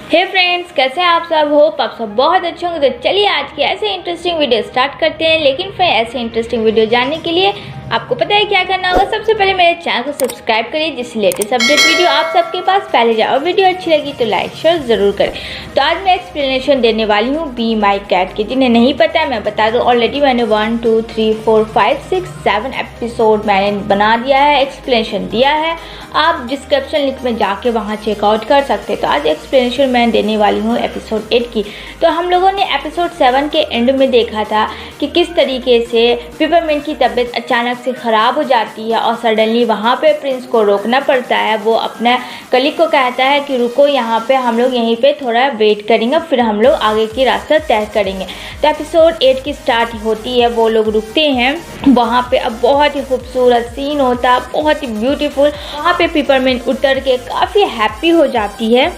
हे friends, कैसे हैं आप सब। होप आप सब बहुत अच्छे होंगे। तो चलिए आज की ऐसे इंटरेस्टिंग वीडियो स्टार्ट करते हैं। लेकिन फिर ऐसे इंटरेस्टिंग वीडियो जानने के लिए आपको पता है क्या करना होगा। सबसे पहले मेरे चैनल को सब्सक्राइब करिए, जिससे लेटेस्ट अपडेट वीडियो आप सबके पास पहले जाए। और वीडियो अच्छी लगी तो लाइक शेयर ज़रूर करें। तो आज मैं एक्सप्लेनेशन देने वाली हूँ बी माई कैट की। जिन्हें नहीं पता है मैं बता दूँ, ऑलरेडी मैंने 1 2 3 4 5 6 7 एपिसोड मैंने बना दिया है, एक्सप्लेनेशन दिया है। आप डिस्क्रिप्शन लिंक में जाके वहाँ चेकआउट कर सकते हैं। तो आज एक्सप्लेनेशन मैं देने वाली हूँ एपिसोड 8 की। तो हम लोगों ने एपिसोड 7 के एंड में देखा था कि किस तरीके से पिपरमिंट की तबीयत अचानक से ख़राब हो जाती है और सडनली वहाँ पे प्रिंस को रोकना पड़ता है। वो अपने कलीग को कहता है कि रुको यहाँ पे, हम लोग यहीं पे थोड़ा वेट करेंगे, फिर हम लोग आगे की रास्ता तय करेंगे। तो एपिसोड 8 की स्टार्ट होती है, वो लोग रुकते हैं वहाँ पे। अब बहुत ही खूबसूरत सीन होता है, बहुत ही ब्यूटीफुल। वहाँ पे पिपरमिंट उतर के काफ़ी हैप्पी हो जाती है।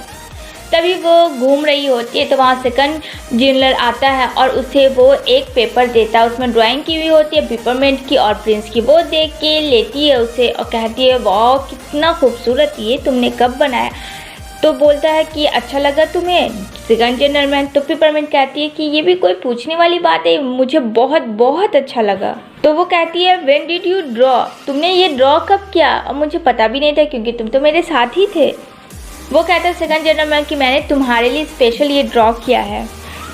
तभी वो घूम रही होती है तो वहाँ सेकंड जनरल आता है और उसे वो एक पेपर देता है। उसमें ड्राइंग की हुई होती है पिपरमिंट की और प्रिंस की। वो देख के लेती है उसे और कहती है वाह कितना खूबसूरत, ये तुमने कब बनाया। तो बोलता है कि अच्छा लगा तुम्हें सेकंड जनरल मैन। तो पिपरमिंट कहती है कि ये भी कोई पूछने वाली बात है, मुझे बहुत बहुत अच्छा लगा। तो वो कहती है व्हेन डिड यू ड्रॉ, तुमने ये ड्रॉ कब किया। और मुझे पता भी नहीं था क्योंकि तुम तो मेरे साथ ही थे। वो कहता है सेकंड जनरल मैन कि मैंने तुम्हारे लिए स्पेशल ये ड्रॉ किया है।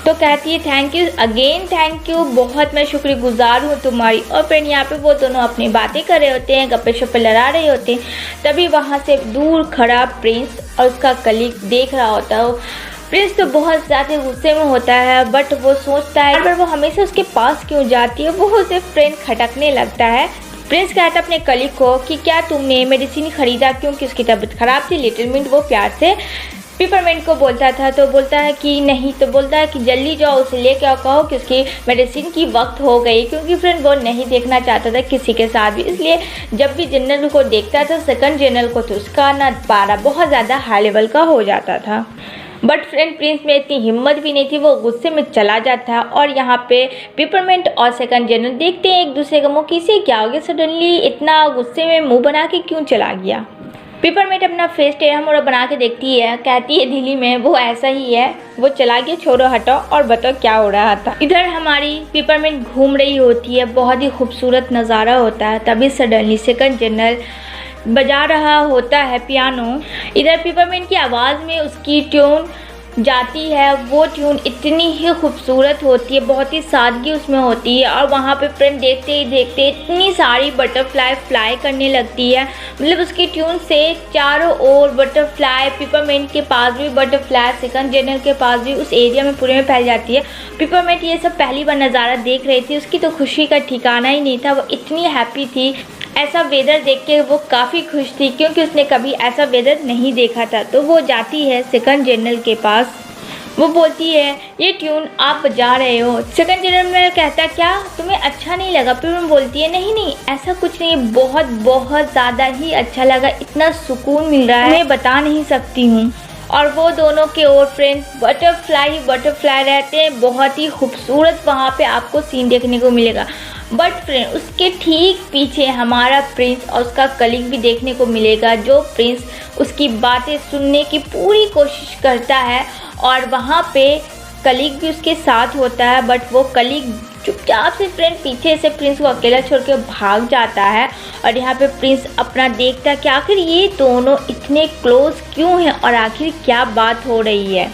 तो कहती है thank you again, thank you, बहुत मैं शुक्रगुजार हूँ तुम्हारी। और फिर यहाँ पे वो दोनों अपनी बातें कर रहे होते हैं, गप्पे शप्पे लड़ा रहे होते हैं। तभी वहाँ से दूर खड़ा प्रिंस और उसका कलीग देख रहा होता है। प्रिंस तो बहुत ज़्यादा गुस्से में होता है, बट वो सोचता है पर वो हमेशा उसके पास क्यों जाती है। वो उसे फ्रेंड खटकने लगता है। प्रिंस कहता अपने कलीग को कि क्या तुमने मेडिसिन खरीदा, क्योंकि उसकी तबीयत ख़राब थी। लिटिल मिंट वो प्यार से पिपरमिंट को बोलता था। तो बोलता है कि नहीं। तो बोलता है कि जल्दी जाओ उसे लेके आओ, कहो कि उसकी मेडिसिन की वक्त हो गई। क्योंकि फ्रेंड वो नहीं देखना चाहता था किसी के साथ भी, इसलिए जब भी जनरल को देखता था सेकंड जनरल को, तो उसका ना पारा बहुत ज़्यादा हाई लेवल का हो जाता था। बट फ्रेंड प्रिंस में इतनी हिम्मत भी नहीं थी, वो गुस्से में चला जाता है। और यहाँ पे पिपरमिंट और सेकंड जनरल देखते हैं एक दूसरे का मुँह, किसे क्या हो गया, सडनली इतना गुस्से में मुंह बना के क्यों चला गया। पिपरमिंट अपना फेस टेढ़ा मोड़ा बना के देखती है, कहती है दिल्ली में वो ऐसा ही है, वो चला गया, छोड़ो हटो और बताओ क्या हो रहा था। इधर हमारी पिपरमिंट घूम रही होती है, बहुत ही खूबसूरत नज़ारा होता है। तभी सडनली सेकंड जनरल बजा रहा होता है पियानो। इधर पिपरमिंट की आवाज़ में उसकी ट्यून जाती है। वो ट्यून इतनी ही खूबसूरत होती है, बहुत ही सादगी उसमें होती है। और वहाँ पे फ्रेंड देखते ही देखते इतनी सारी बटरफ्लाई फ्लाई करने लगती है। मतलब उसकी ट्यून से चारों ओर बटरफ्लाई, पिपरमिंट के पास भी बटरफ्लाई, सेकंड जनरल के पास भी, उस एरिया में पूरे में फैल जाती है। पिपरमिंट ये सब पहली बार नज़ारा देख रही थी, उसकी तो खुशी का ठिकाना ही नहीं था। वो इतनी हैप्पी थी, ऐसा वेदर देख के वो काफ़ी खुश थी, क्योंकि उसने कभी ऐसा वेदर नहीं देखा था। तो वो जाती है सेकंड जनरल के पास। वो बोलती है ये ट्यून आप बजा रहे हो। सेकंड जनरल कहता क्या तुम्हें अच्छा नहीं लगा। फिर वो बोलती है नहीं नहीं ऐसा कुछ नहीं, बहुत बहुत ज़्यादा ही अच्छा लगा, इतना सुकून मिल रहा है मैं बता नहीं सकती हूँ। और वो दोनों के ओर फ्रेंड्स बटरफ्लाई रहते हैं। बहुत ही खूबसूरत वहाँ पे आपको सीन देखने को मिलेगा। बट फ्रेंड उसके ठीक पीछे हमारा प्रिंस और उसका कलीग भी देखने को मिलेगा, जो प्रिंस उसकी बातें सुनने की पूरी कोशिश करता है। और वहाँ पे कलीग भी उसके साथ होता है, बट वो कलीग चुपचाप से फ्रेंड पीछे से प्रिंस को अकेला छोड़ के भाग जाता है। और यहाँ पे प्रिंस अपना देखता है कि आखिर ये दोनों इतने क्लोज क्यों हैं और आखिर क्या बात हो रही है।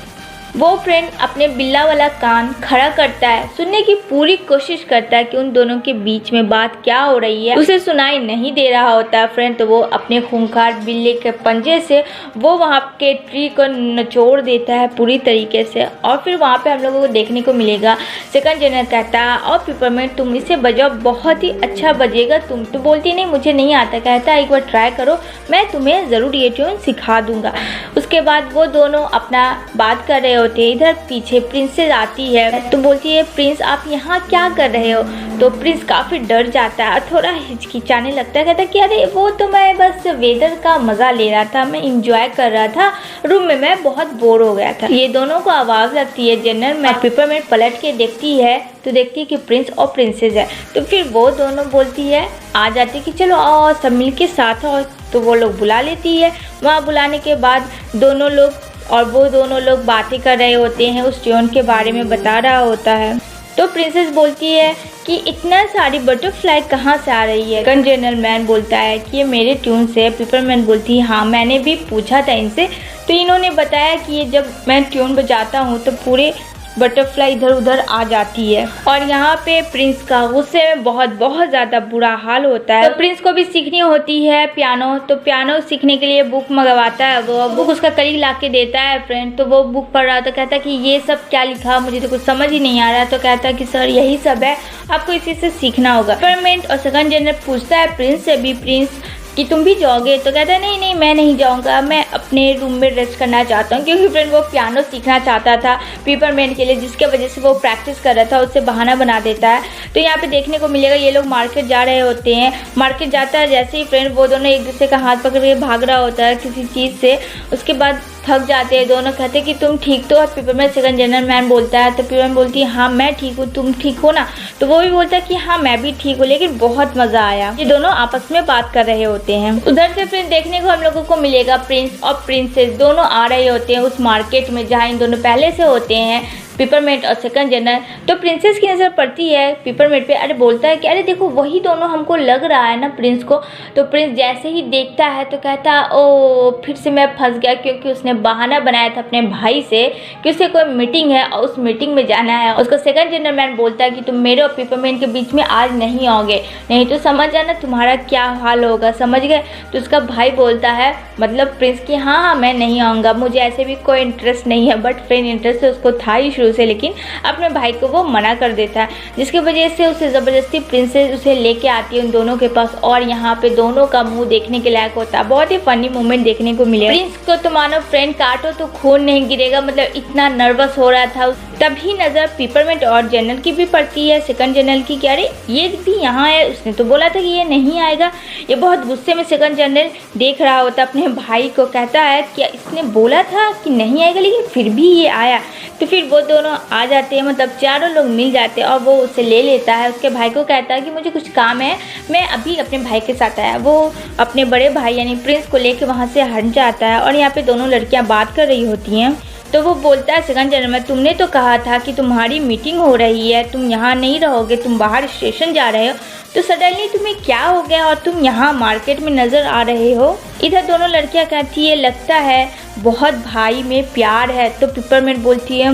वो फ्रेंड अपने बिल्ला वाला कान खड़ा करता है, सुनने की पूरी कोशिश करता है कि उन दोनों के बीच में बात क्या हो रही है। उसे सुनाई नहीं दे रहा होता है फ्रेंड। तो वो अपने खूंखार बिल्ले के पंजे से वो वहाँ के ट्री को निचोड़ देता है पूरी तरीके से। और फिर वहाँ पे हम लोगों को देखने को मिलेगा सेकंड जनरल कहता है और पिपरमिंट तुम इसे बजाओ, बहुत ही अच्छा बजेगा। तुम तो बोलती नहीं मुझे नहीं आता, कहता एक बार ट्राई करो, मैं तुम्हें ज़रूर ये ट्यून सिखा दूँगा। उसके बाद वो दोनों अपना बात कर रहे होते। इधर पीछे प्रिंसेस आती है तो बोलती है प्रिंस आप यहाँ क्या कर रहे हो। तो प्रिंस काफ़ी डर जाता है, थोड़ा हिचकिचाने लगता है, कहता है कि अरे वो तो मैं बस वेदर का मज़ा ले रहा था, मैं इंजॉय कर रहा था, रूम में मैं बहुत बोर हो गया था। ये दोनों को आवाज़ लगती है जनरल में। पिपरमिंट पलट के देखती है तो देखती है कि प्रिंस और प्रिंसेस है। तो फिर वो दोनों बोलती है आ जाती है कि चलो आओ सब मिल के साथ आओ। तो वो लोग बुला लेती है। वहाँ बुलाने के बाद दोनों लोग और वो दोनों लोग बातें कर रहे होते हैं, उस ट्यून के बारे में बता रहा होता है। तो प्रिंसेस बोलती है कि इतना सारी बटरफ्लाई कहाँ से आ रही है। सेकंड जनरल बोलता है कि ये मेरे ट्यून से। पेपरमिंट बोलती है हाँ मैंने भी पूछा था इनसे, तो इन्होंने बताया कि ये जब मैं ट्यून बजाता हूँ तो पूरे बटरफ्लाई इधर उधर आ जाती है। और यहाँ पे प्रिंस का गुस्से में बहुत ज़्यादा बुरा हाल होता है। तो प्रिंस को भी सीखनी होती है पियानो, तो पियानो सीखने के लिए बुक मंगवाता है। वो बुक उसका कलीग ला के देता है फ्रेंड। तो वो बुक पढ़ रहा तो कहता है कि ये सब क्या लिखा, मुझे तो कुछ समझ ही नहीं आ रहा। तो कहता है कि सर यही सब है, आपको इसी से सीखना होगा। पेपरमिंट और सेकंड जनरल पूछता है प्रिंस से भी, प्रिंस कि तुम भी जाओगे? तो कहता है नहीं नहीं मैं नहीं जाऊंगा, मैं अपने रूम में रेस्ट करना चाहता हूँ। क्योंकि फ्रेंड वो पियानो सीखना चाहता था पेपरमिंट के लिए, जिसके वजह से वो प्रैक्टिस कर रहा था, उससे बहाना बना देता है। तो यहाँ पे देखने को मिलेगा ये लोग मार्केट जा रहे होते हैं। मार्केट जाता है जैसे ही फ्रेंड वो दोनों एक दूसरे का हाथ पकड़ के भाग रहा होता है किसी चीज़ से। उसके बाद थक जाते हैं दोनों, कहते हैं कि तुम ठीक तो? और पेपरमिंट सेकंड जनरल बोलता है। तो पेपरमिंट बोलती है हाँ मैं ठीक हूँ, तुम ठीक हो ना? तो वो भी बोलता है कि हाँ मैं भी ठीक हूँ, लेकिन बहुत मज़ा आया। ये दोनों आपस में बात कर रहे होते हैं। उधर से फिर देखने को हम लोगों को मिलेगा प्रिंस और प्रिंसेस दोनों आ रहे होते हैं उस मार्केट में जहाँ इन दोनों पहले से होते हैं, पेपरमिंट और सेकंड जनरल। तो प्रिंसेस की नज़र पड़ती है पेपरमिंट पे। अरे बोलता है कि अरे देखो वही दोनों हमको लग रहा है ना प्रिंस को। तो प्रिंस जैसे ही देखता है तो कहता है ओ फिर से मैं फंस गया, क्योंकि उसने बहाना बनाया था अपने भाई से कि उसे कोई मीटिंग है और उस मीटिंग में जाना है। उसको सेकंड जनरल बोलता है कि तुम मेरे और पेपरमिंट के बीच में आज नहीं आओगे, नहीं तो समझ जाना तुम्हारा क्या हाल होगा, समझ गए? तो उसका भाई बोलता है मतलब प्रिंस की हाँ मैं नहीं आऊँगा, मुझे ऐसे भी कोई इंटरेस्ट नहीं है। बट फ्रेंड इंटरेस्ट उसको था ही शुरू से, लेकिन अपने भाई को वो मना कर देता है, जिसकी वजह से उसे ज़बरदस्ती प्रिंसेस उसे लेके आती है उन दोनों के पास। और यहाँ पे दोनों का मुंह देखने के लायक होता है। बहुत ही फनी मोमेंट देखने को मिले। प्रिंस को तो मानो फ्रेंड काटो तो खून नहीं गिरेगा, मतलब इतना नर्वस हो रहा था। तभी नज़र पेपरमिंट और जनरल की भी पड़ती है, सेकंड जनरल की। क्या अरे ये भी यहाँ है, उसने तो बोला था कि ये नहीं आएगा। ये बहुत गुस्से में सेकंड जनरल देख रहा होता अपने भाई को, कहता है कि इसने बोला था कि नहीं आएगा लेकिन फिर भी ये आया। तो फिर वो दोनों आ जाते हैं, मतलब चारों लोग मिल जाते हैं और वो उसे ले लेता है। उसके भाई को कहता है कि मुझे कुछ काम है, मैं अभी अपने भाई के साथ आया। वो अपने बड़े भाई यानी प्रिंस को लेके वहाँ से हट जाता है। और यहाँ पे दोनों लड़कियाँ बात कर रही होती हैं। तो वो बोलता है सेकंड जनरल में तुमने तो कहा था कि तुम्हारी मीटिंग हो रही है, तुम यहाँ नहीं रहोगे, तुम बाहर स्टेशन जा रहे हो, तो सडनली तुम्हें क्या हो गया और तुम यहाँ मार्केट में नज़र आ रहे हो? इधर दोनों लड़कियाँ कहती है लगता है बहुत भाई में प्यार है। तो पेपरमिंट बोलती है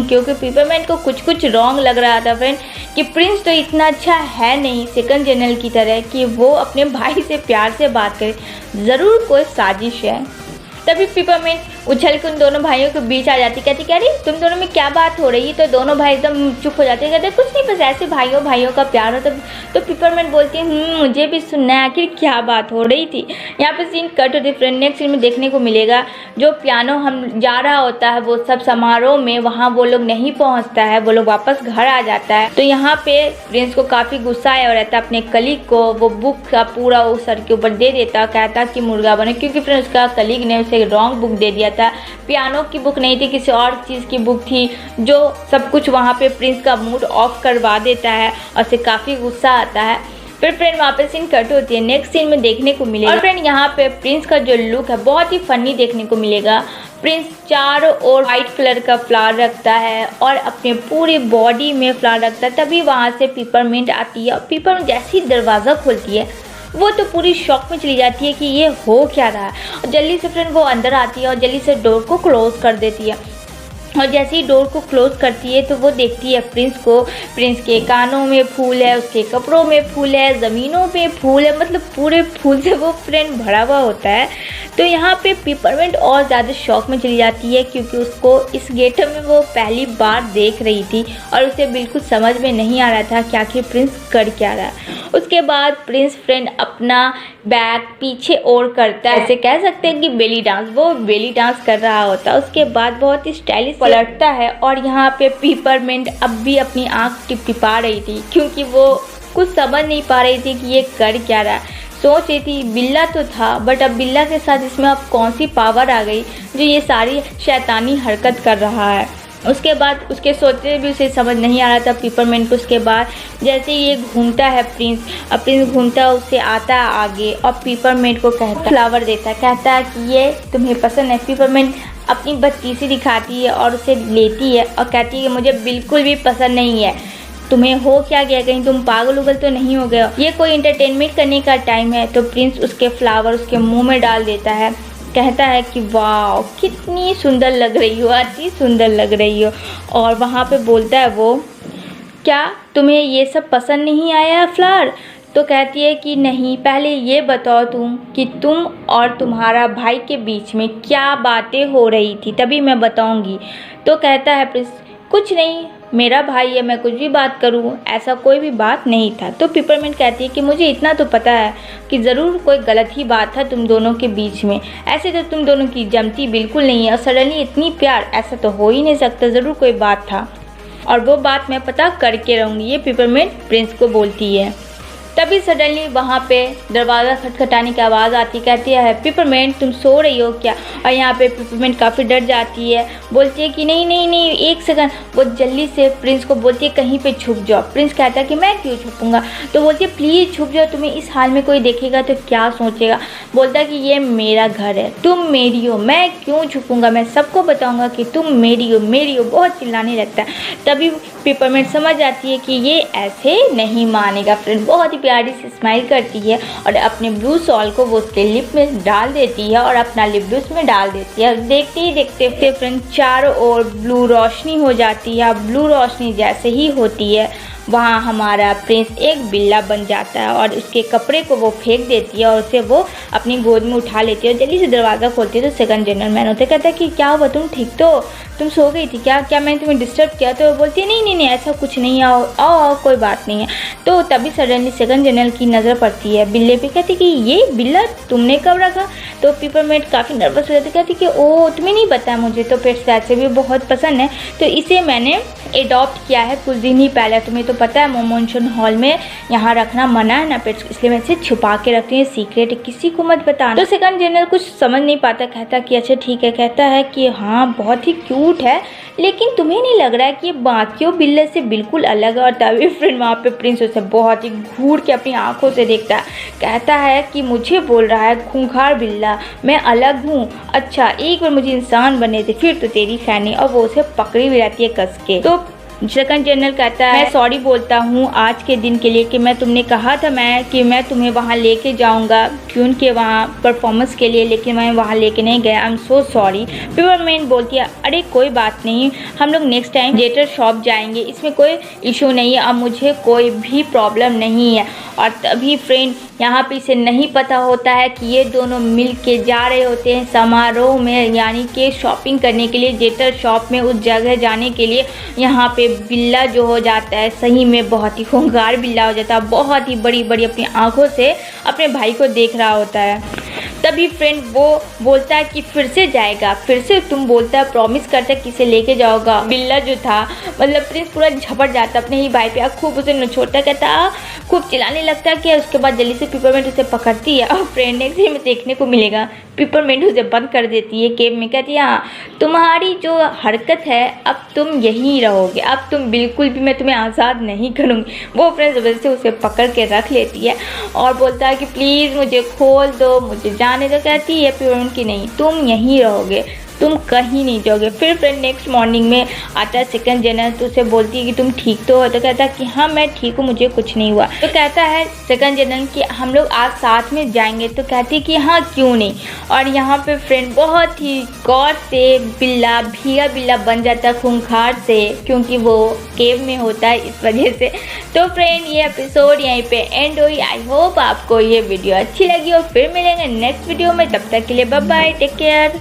क्योंकि पेपरमिंट को कुछ रॉन्ग लग रहा था फ्रेंड कि प्रिंस तो इतना अच्छा है नहीं सेकंड जनरल की तरह कि वो अपने भाई से प्यार से बात करे, ज़रूर कोई साजिश है। तभी पेपरमिंट उछल के उन दोनों भाइयों के बीच आ जाती, कहती कि अरे तुम दोनों में क्या बात हो रही है? तो दोनों भाई एकदम चुप हो जाते हैं, कहते कुछ नहीं बस ऐसे भाइयों का प्यार हो। तो पेपरमिंट बोलती है मुझे भी सुनना है आखिर क्या बात हो रही थी। यहाँ पे सीन कट होती है फ्रेंड। नेक्स्ट सीन में देखने को मिलेगा जो पियानो हम जा रहा होता है वो सब समारोह में, वहाँ वो लोग नहीं पहुँचता है, वो लोग वापस घर आ जाता है। तो यहाँ पे प्रिंस को काफ़ी गुस्सा आया और रहता अपने कलीग को वो बुक का पूरा वो सर के ऊपर दे देता, कहता कि मुर्गा बने, क्योंकि फिर उसका कलीग ने उसे रॉन्ग बुक दे दिया था। पियानो की बुक नहीं थी, किसी और चीज़ की बुक थी, जो सब कुछ वहाँ पे प्रिंस का मूड ऑफ करवा देता है और उसे काफ़ी गुस्सा आता है। फिर फ्रेंड वहाँ पे सीन कट होती है। नेक्स्ट सीन में देखने को मिलेगा और फ्रेंड यहाँ पे प्रिंस का जो लुक है बहुत ही फनी देखने को मिलेगा। प्रिंस चारों ओर वाइट कलर का फ्लावर रखता है और अपने पूरी बॉडी में फ्लावर रखता है। तभी वहाँ से पेपरमिंट आती है और पेपरमिंट जैसे ही दरवाज़ा खोलती है वो तो पूरी शॉक में चली जाती है कि ये हो क्या रहा है। और जल्दी से फ्रेंड वो अंदर आती है और जल्दी से डोर को क्लोज़ कर देती है। और जैसे ही डोर को क्लोज़ करती है तो वो देखती है प्रिंस को। प्रिंस के कानों में फूल है, उसके कपड़ों में फूल है, ज़मीनों पे फूल है, मतलब पूरे फूल से वो फ्रेंड भरा हुआ होता है। तो यहाँ पे पेपरमिंट और ज़्यादा शॉक में चली जाती है क्योंकि उसको इस गेटअप में वो पहली बार देख रही थी और उसे बिल्कुल समझ में नहीं आ रहा था कि आखिर प्रिंस कर क्या रहा है। उसके बाद प्रिंस फ्रेंड अपना बैग पीछे ओर करता है, ऐसे कह सकते हैं कि बेली डांस, वो बेली डांस कर रहा होता है। उसके बाद बहुत ही स्टाइलिश पलटता है और यहाँ पे पेपरमिंट अब भी अपनी आँख टिपटिपा रही थी क्योंकि वो कुछ समझ नहीं पा रही थी कि ये कर क्या रहा है। सोच रही थी बिल्ला तो था बट अब बिल्ला के साथ इसमें अब कौन सी पावर आ गई जो ये सारी शैतानी हरकत कर रहा है। उसके बाद उसके सोचते भी उसे समझ नहीं आ रहा था पेपरमिंट को। उसके बाद जैसे ये घूमता है प्रिंस घूमता है, उससे आता है आगे और पेपरमिंट को कहता फ्लावर देता है, कहता है कि ये तुम्हें पसंद है। पेपरमिंट अपनी बत्तीसी दिखाती है और उसे लेती है और कहती है कि मुझे बिल्कुल भी पसंद नहीं है, तुम्हें हो क्या गया, कहीं तुम पागल उगल तो नहीं हो गए हो, ये कोई एंटरटेनमेंट करने का टाइम है। तो प्रिंस उसके फ्लावर उसके मुंह में डाल देता है, कहता है कि वाह कितनी सुंदर लग रही हो, अति सुंदर लग रही हो। और वहाँ पे बोलता है वो, क्या तुम्हें ये सब पसंद नहीं आया फ्लावर? तो कहती है कि नहीं, पहले ये बताओ तुम कि तुम और तुम्हारा भाई के बीच में क्या बातें हो रही थी, तभी मैं बताऊंगी। तो कहता है प्रिंस, कुछ नहीं, मेरा भाई है, मैं कुछ भी बात करूं, ऐसा कोई भी बात नहीं था। तो पिपरमिंट कहती है कि मुझे इतना तो पता है कि ज़रूर कोई गलत ही बात था तुम दोनों के बीच में, ऐसे तो तुम दोनों की जमती बिल्कुल नहीं है, और सडनली इतनी प्यार, ऐसा तो हो ही नहीं सकता, ज़रूर कोई बात था और वो बात मैं पता करके रहूँगी, ये पिपरमिंट प्रिंस को बोलती है। तभी सडनली वहाँ पे दरवाज़ा खटखटाने की आवाज़ आती, कहती है पिपरमिंट तुम सो रही हो क्या? और यहाँ पे पिपरमिंट काफ़ी डर जाती है, बोलती है कि नहीं नहीं नहीं, एक सेकंड। वो जल्दी से प्रिंस को बोलती है कहीं पे छुप जाओ। प्रिंस कहता है कि मैं क्यों छुपूंगा? तो बोलती है प्लीज़ छुप जाओ, तुम्हें इस हाल में कोई देखेगा तो क्या सोचेगा? बोलता है कि ये मेरा घर है, तुम मेरी हो, मैं क्यों छुपूंगा, मैं सबको बताऊँगा कि तुम मेरी हो, मेरी हो। बहुत चिल्लाने लगता है। तभी पिपरमिंट समझ जाती है कि ये ऐसे नहीं मानेगा। फ्रेंड बहुत ही प्यारी से स्माइल करती है और अपने ब्लू सॉल को वो उसके लिप में डाल देती है और अपना लिप भी उसमें डाल देती है। देखते ही देखते फ्रेंड चारों ओर ब्लू रोशनी हो जाती है। ब्लू रोशनी जैसे ही होती है वहाँ हमारा प्रिंस एक बिल्ला बन जाता है और उसके कपड़े को वो फेंक देती है और उसे वो अपनी गोद में उठा लेती है और जल्दी से दरवाज़ा खोलती है। तो सेकंड जनरल मैन होते कहता है कि क्या हुआ, तुम ठीक तो, तुम सो गई थी क्या, क्या मैंने तुम्हें डिस्टर्ब किया? तो वो बोलती है नहीं नहीं नहीं, ऐसा कुछ नहीं, आओ आओ आओ, कोई बात नहीं है। तो तभी सडनली सेकंड जनरल की नज़र पड़ती है बिल्ले पे, कहती कि ये बिल्ला तुमने कब रखा? तो पिपरमिंट काफ़ी नर्वस हो जाती, कहती कि ओ तुम्हें नहीं पता मुझे तो पेट्स वैसे भी बहुत पसंद है, तो इसे मैंने एडॉप्ट किया है कुछ दिन ही पहले। तुम्हें तो पता है मोमोंशन हॉल में यहाँ रखना मना है ना पेट्स, इसलिए मैं इसे छुपा के रखती हूँ, सीक्रेट है, किसी को मत बताना। तो सेकंड जनरल कुछ समझ नहीं पाता, कहता कि अच्छा ठीक है। कहता है कि हाँ बहुत ही क्यूट है, लेकिन तुम्हें नहीं लग रहा है कि ये बाकियों बिल्ले से बिल्कुल अलग है? और तभी फ्रेंड वहाँ पे प्रिंस उसे बहुत ही घूर के अपनी आंखों से देखता है, कहता है कि मुझे बोल रहा है खूंखार बिल्ला, मैं अलग हूँ? अच्छा एक बार मुझे इंसान बने थे फिर तो तेरी फैनी। और वो उसे पकड़ी भी रहती है कस के। तो सेकंड जनरल कहता है मैं सॉरी बोलता हूँ आज के दिन के लिए कि मैं तुमने कहा था कि मैं तुम्हें वहाँ लेके जाऊँगा क्यों के वहाँ परफॉर्मेंस के लिए, लेकिन मैं वहाँ लेके नहीं गया, I am so sorry. Peppermint बोलती है अरे कोई बात नहीं, हम लोग नेक्स्ट टाइम थिएटर शॉप जाएंगे, इसमें कोई इशू नहीं है, अब मुझे कोई भी प्रॉब्लम नहीं है। और तभी फ्रेंड यहाँ पे इसे नहीं पता होता है कि ये दोनों मिल के जा रहे होते हैं समारोह में, यानी कि शॉपिंग करने के लिए थिएटर शॉप में, उस जगह जाने के लिए। यहाँ पे बिल्ला जो हो जाता है सही में बहुत ही खूंखार बिल्ला हो जाता है, बहुत ही बड़ी बड़ी अपनी आंखों से अपने भाई को देख रहा होता है। तभी फ्रेंड वो बोलता है कि फिर से जाएगा, फिर से तुम बोलता है प्रॉमिस करता है किसे लेके जाओगा। बिल्ला जो था मतलब प्रिंस पूरा झपट जाता अपने ही भाई पे, खूब उसे नचोड़ता, कहता खूब चिल्लाने लगता है कि उसके बाद जल्दी से पिपरमिंट उसे पकड़ती है और फ्रेंड नेक्स्ट में देखने को मिलेगा पिपरमिंट उसे बंद कर देती है केव में, कहती है हाँ तुम्हारी जो हरकत है अब तुम यहीं रहोगे, अब तुम बिल्कुल भी मैं तुम्हें आज़ाद नहीं करूँगी। वो फ्रेंड ज़बरदस्ती से उसे पकड़ के रख लेती है और बोलता है कि प्लीज़ मुझे खोल दो, मुझे जाने दो। कहती है पिपरमिंट की नहीं, तुम यहीं रहोगे, तुम कहीं नहीं जाओगे। फिर फ्रेंड नेक्स्ट मॉर्निंग में आता है सेकंड जनरल, तो उसे बोलती है कि तुम ठीक तो हो? तो कहता है कि हाँ मैं ठीक हूँ, मुझे कुछ नहीं हुआ। तो कहता है सेकंड जनरल कि हम लोग आज साथ में जाएंगे? तो कहती है कि हाँ क्यों नहीं। और यहाँ पे फ्रेंड बहुत ही गौर से बिल्ला भैया बिल्ला बन जाता है खूंखार से, क्योंकि वो केव में होता है इस वजह से। तो फ्रेंड ये एपिसोड यहीं पे एंड हुई। आई होप आपको ये वीडियो अच्छी लगी और फिर मिलेंगे नेक्स्ट वीडियो में, तब तक के लिए बाय बाय, टेक केयर।